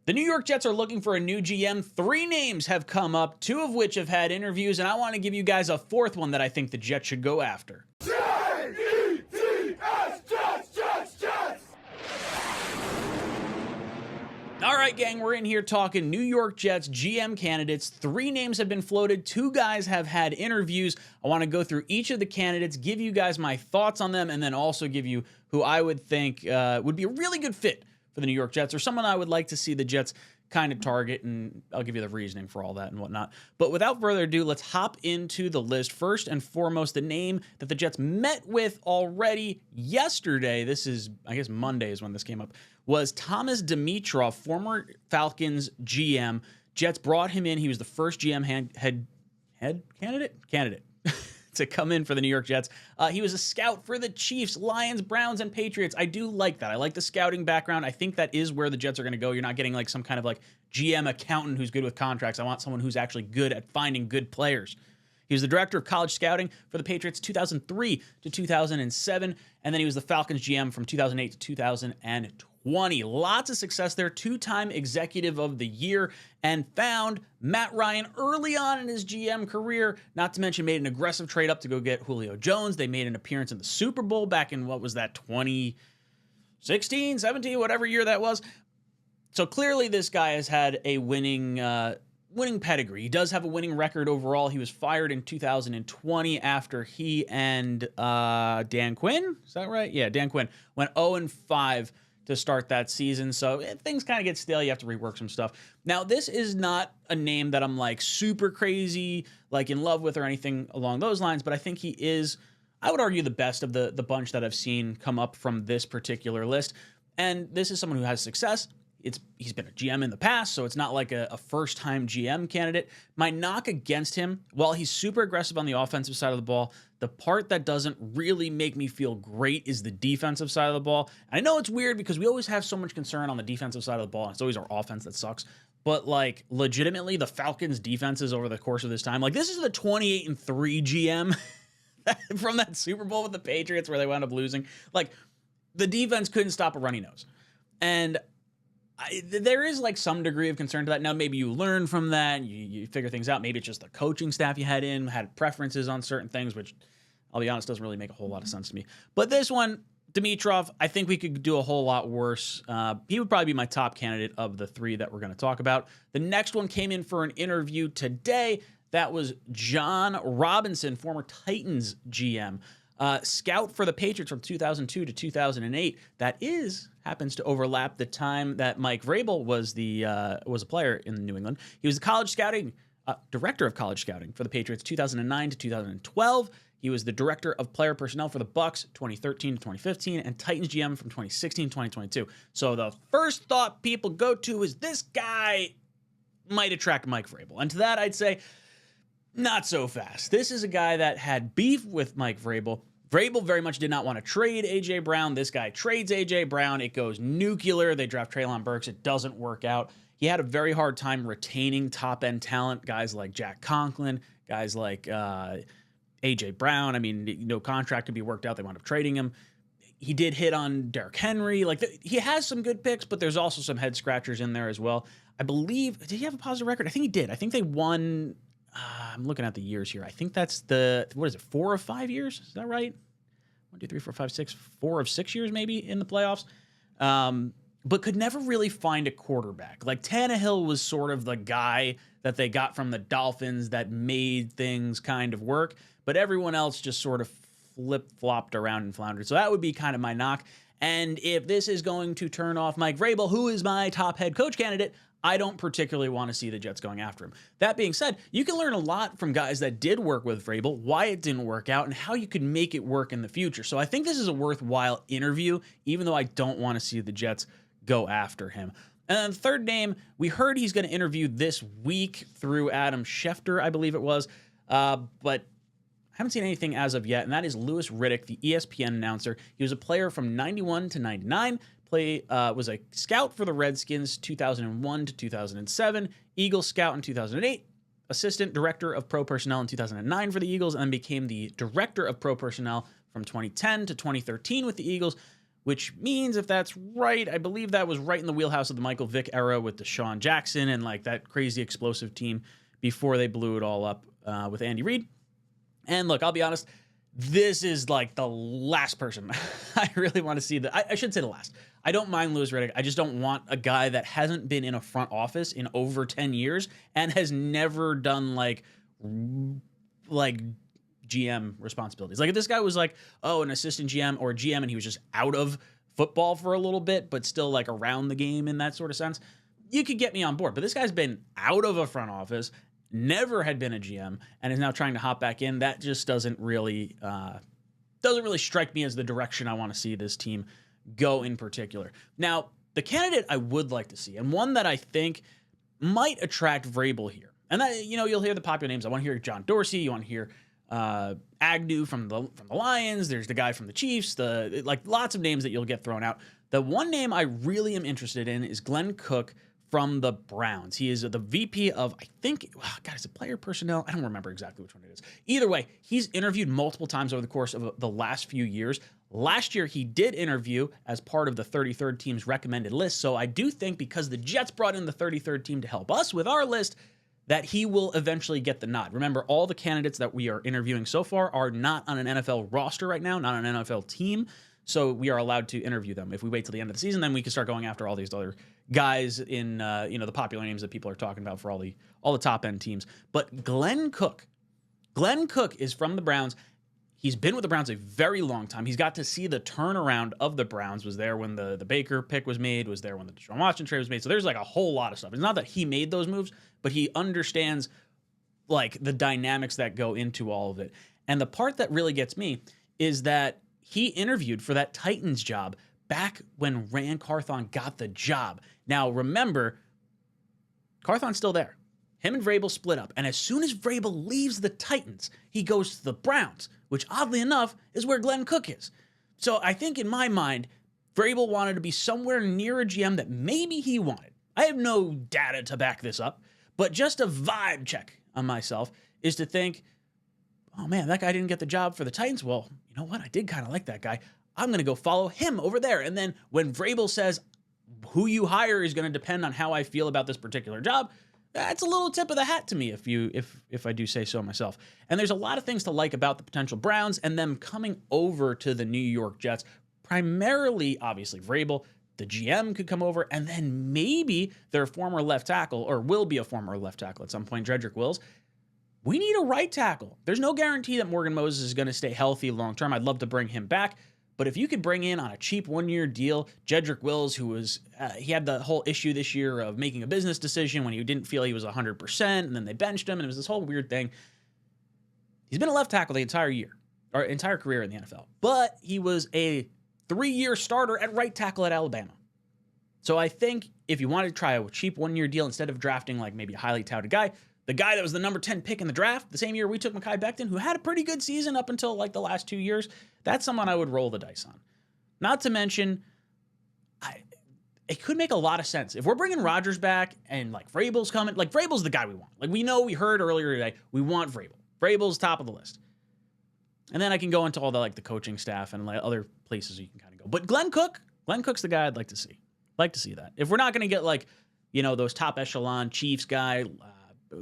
The New York Jets are looking for a new GM. 3 names have come up, 2 of which have had interviews, and I want to give you guys a 4th one that I think the Jets should go after. Jets! All right, gang, we're in here talking New York Jets GM candidates. 3 names have been floated. 2 guys have had interviews. I want to go through each of the candidates, give you guys my thoughts on them, and then also give you who I would think would be a really good fit for the New York Jets, or someone I would like to see the Jets kind of target, and I'll give you the reasoning for all that and whatnot. But without further ado, let's hop into the list. First and foremost, the name that the Jets met with already yesterday, this is, I guess Monday is when this came up, was Thomas Dimitroff, former Falcons GM. Jets brought him in. He was the first GM candidate to come in for the New York Jets. He was a scout for the Chiefs, Lions, Browns, and Patriots. I do like that. I like the scouting background. I think that is where the Jets are going to go. You're not getting like some kind of like GM accountant who's good with contracts. I want someone who's actually good at finding good players. He was the director of college scouting for the Patriots 2003 to 2007, and then he was the Falcons GM from 2008 to 2020. Lots of success there, 2-time executive of the year, and found Matt Ryan early on in his GM career, not to mention made an aggressive trade up to go get Julio Jones. They made an appearance in the Super Bowl back in, what was that, 2016, 17, whatever year that was. So clearly this guy has had a winning pedigree. He does have a winning record overall. He was fired in 2020 after he and Dan Quinn, is that right? Yeah, Dan Quinn went 0-5 to start that season. So things kind of get stale. You have to rework some stuff. Now, this is not a name that I'm like super crazy, like in love with or anything along those lines, but I think he is, I would argue, the best of the bunch that I've seen come up from this particular list. And this is someone who has success. He's been a GM in the past, so it's not like a first-time GM candidate. My knock against him, while he's super aggressive on the offensive side of the ball, the part that doesn't really make me feel great is the defensive side of the ball. And I know it's weird because we always have so much concern on the defensive side of the ball, and it's always our offense that sucks. But, like, legitimately, the Falcons' defenses over the course of this time, like, this is the 28-3 GM from that Super Bowl with the Patriots where they wound up losing. Like, the defense couldn't stop a runny nose. And there is like some degree of concern to that. Now, maybe you learn from that, you figure things out. Maybe it's just the coaching staff you had preferences on certain things, which I'll be honest, doesn't really make a whole lot of sense to me. But this one, Dimitroff, I think we could do a whole lot worse. He would probably be my top candidate of the 3 that we're going to talk about. The next one came in for an interview today. That was Jon Robinson, former Titans GM. Scout for the Patriots from 2002 to 2008. That happens to overlap the time that Mike Vrabel was a player in New England. He was the college scouting director of college scouting for the Patriots 2009 to 2012. He was the director of player personnel for the Bucs 2013 to 2015, and Titans GM from 2016 to 2022. So the first thought people go to is this guy might attract Mike Vrabel, and to that I'd say, not so fast. This is a guy that had beef with Mike Vrabel. Vrabel very much did not want to trade A.J. Brown. This guy trades A.J. Brown. It goes nuclear. They draft Treylon Burks. It doesn't work out. He had a very hard time retaining top-end talent, guys like Jack Conklin, guys like A.J. Brown. I mean, no contract could be worked out. They wound up trading him. He did hit on Derrick Henry. He has some good picks, but there's also some head-scratchers in there as well. I believe, did he have a positive record? I think he did. I think they won... I'm looking at the years here. I think that's 4 of 5 years? Is that right? 1, 2, 3, 4, 5, 6. 4 of 6 years maybe in the playoffs. But could never really find a quarterback. Like Tannehill was sort of the guy that they got from the Dolphins that made things kind of work. But everyone else just sort of flip-flopped around and floundered. So that would be kind of my knock. And if this is going to turn off Mike Vrabel, who is my top head coach candidate, I don't particularly want to see the Jets going after him. That being said, you can learn a lot from guys that did work with Vrabel, why it didn't work out, and how you could make it work in the future. So I think this is a worthwhile interview, even though I don't want to see the Jets go after him. And then the third name, we heard he's going to interview this week through Adam Schefter, I believe it was, but I haven't seen anything as of yet, and that is Louis Riddick, the ESPN announcer. He was a player from 91 to 99, was a scout for the Redskins 2001 to 2007, Eagles scout in 2008, assistant director of pro personnel in 2009 for the Eagles, and then became the director of pro personnel from 2010 to 2013 with the Eagles. which means if that's right, I believe that was right in the wheelhouse of the Michael Vick era with Deshaun Jackson and like that crazy explosive team before they blew it all up with Andy Reid. And look, I'll be honest, this is like the last person I really want to see. I should say the last. I don't mind Louis Riddick. I just don't want a guy that hasn't been in a front office in over 10 years and has never done like GM responsibilities. Like if this guy was like, oh, an assistant GM or a GM and he was just out of football for a little bit, but still like around the game in that sort of sense, you could get me on board. But this guy's been out of a front office, never had been a GM, and is now trying to hop back in. That just doesn't really strike me as the direction I want to see this team go in particular. Now, the candidate I would like to see, and one that I think might attract Vrabel here, and that, you know, you'll hear the popular names. I want to hear John Dorsey. You want to hear Agnew from the Lions. There's the guy from the Chiefs. Lots of names that you'll get thrown out. The one name I really am interested in is Glenn Cook from the Browns. He is the VP of, I think, is it player personnel? I don't remember exactly which one it is. Either way, he's interviewed multiple times over the course of the last few years. Last year, he did interview as part of the 33rd team's recommended list. So I do think because the Jets brought in the 33rd team to help us with our list, that he will eventually get the nod. Remember, all the candidates that we are interviewing so far are not on an NFL roster right now, not on an NFL team. So we are allowed to interview them. If we wait till the end of the season, then we can start going after all these other guys in the popular names that people are talking about for all the top end teams. But Glenn Cook is from the Browns. He's been with the Browns a very long time. He's got to see the turnaround of the Browns. Was there when the Baker pick was made, was there when the Deshaun Watson trade was made. So there's like a whole lot of stuff. It's not that he made those moves, but he understands like the dynamics that go into all of it. And the part that really gets me is that he interviewed for that Titans job back when Ran Carthon got the job. Now, remember, Carthon's still there. Him and Vrabel split up. And as soon as Vrabel leaves the Titans, he goes to the Browns, which oddly enough is where Glenn Cook is. So I think in my mind, Vrabel wanted to be somewhere near a GM that maybe he wanted. I have no data to back this up, but just a vibe check on myself is to think, oh man, that guy didn't get the job for the Titans. Well, you know what? I did kind of like that guy. I'm going to go follow him over there. And then when Vrabel says who you hire is going to depend on how I feel about this particular job, that's a little tip of the hat to me if I do say so myself. And there's a lot of things to like about the potential Browns and them coming over to the New York Jets. Primarily, obviously, Vrabel, the GM could come over, and then maybe their former left tackle, or will be a former left tackle at some point, Jedrick Wills. We need a right tackle. There's no guarantee that Morgan Moses is going to stay healthy long term. I'd love to bring him back. But if you could bring in on a cheap one-year deal, Jedrick Wills, who was, he had the whole issue this year of making a business decision when he didn't feel he was 100%, and then they benched him, and it was this whole weird thing. He's been a left tackle the entire year, or entire career in the NFL. But he was a 3-year starter at right tackle at Alabama. So I think if you wanted to try a cheap one-year deal instead of drafting like maybe a highly touted guy, the guy that was the number 10 pick in the draft, the same year we took Mekhi Becton, who had a pretty good season up until like the last 2 years, that's someone I would roll the dice on. Not to mention, it could make a lot of sense. If we're bringing Rodgers back and like Vrabel's coming, like Vrabel's the guy we want. Like we heard earlier today, we want Vrabel. Vrabel's top of the list. And then I can go into all the coaching staff and like other places you can kind of go. But Glenn Cook's the guy I'd like to see. Like to see that. If we're not going to get like, those top echelon Chiefs guy,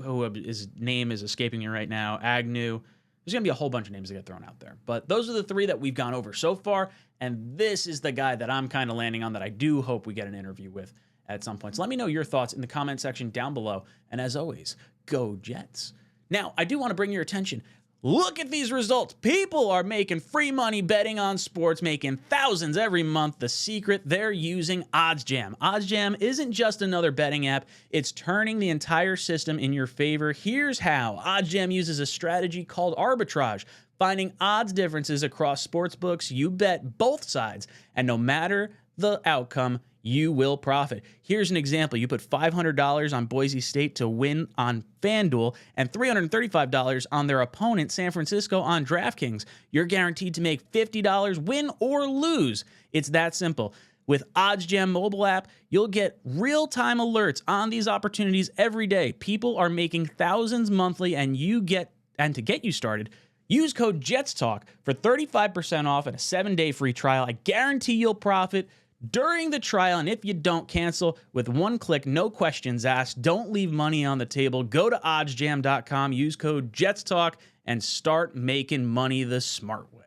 who his name is escaping me right now, Agnew. There's going to be a whole bunch of names that get thrown out there. But those are the 3 that we've gone over so far, and this is the guy that I'm kind of landing on that I do hope we get an interview with at some point. So let me know your thoughts in the comment section down below. And as always, go Jets. Now, I do want to bring your attention. Look at these results. People are making free money betting on sports, making thousands every month. The secret, they're using OddsJam. OddsJam isn't just another betting app. It's turning the entire system in your favor. Here's how. OddsJam uses a strategy called arbitrage, finding odds differences across sports books. You bet both sides, and no matter the outcome, you will profit. Here's an example. You put $500 on Boise State to win on FanDuel and $335 on their opponent, San Francisco, on DraftKings. You're guaranteed to make $50 win or lose. It's that simple. With OddsJam mobile app, you'll get real-time alerts on these opportunities every day. People are making thousands monthly, and to get you started, Use code JETSTALK for 35% off and a 7-day free trial. I guarantee you'll profit during the trial, and if you don't, cancel with one click, no questions asked. Don't leave money on the table. Go to oddsjam.com, use code JETSTALK, and start making money the smart way.